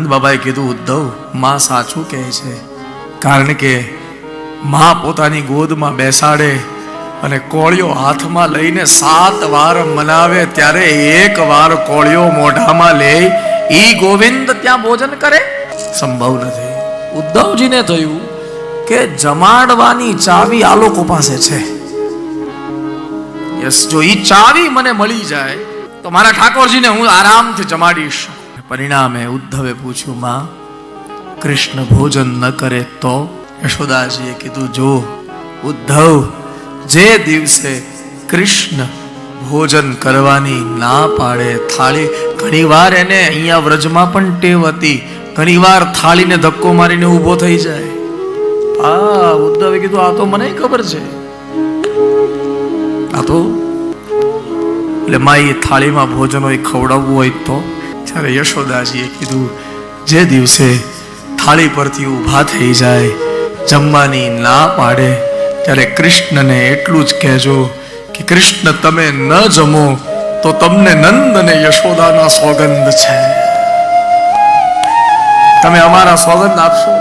નંદ બાબાએ કીધું, ઉદ્ધવ, માં સાચું કહે છે, કારણ કે માં પોતાની ગોદમાં બેસાડે અને કોળિયો હાથમાં લઈને 7 વાર મનાવે, ત્યારે એક વાર કોળિયો મોઢામાં લે ઈ ગોવિંદ ત્યાં ભોજન કરે? સંભવ નથી. ઉદ્ધવજીને થયું કે જમાડવાની ચાવી આ લોકો પાસે છે. યસ, જો ઈ ચાવી મને મળી જાય તો મારા ઠાકોરજીને હું આરામથી જમાડીશ. પરિણામે ઉદ્ધવે પૂછ્યું, માં, કૃષ્ણ ભોજન ન કરે તો? યશોદાજીએ કીધું, જો ઉદ્ધવ, જે દિવસે કૃષ્ણ ભોજન કરવાની ના પાડે, થાળી, ઘણીવાર એને અહીંયા વ્રજમાં પણ ટેવ હતી, ઘણીવાર થાળીને ધક્કો મારીને ઊભો થઈ જાય. ઉદ્ધવે કીધું, આ તો મને ખબર છે, આ તો એટલે માઈ થાળીમાં ભોજન હોય, ખવડાવવું હોય તો? ત્યારે યશોદાજીએ કીધું, જે દિવસે થાળી પરથી ઊભા થઈ જાય, જમવાની ના પાડે, ત્યારે કૃષ્ણને એટલું જ કહેજો કે કૃષ્ણ, તમે ન જમો તો તમને નંદ અને યશોદાના સોગંદ છે, તમે અમારા સોગંદ આપશો.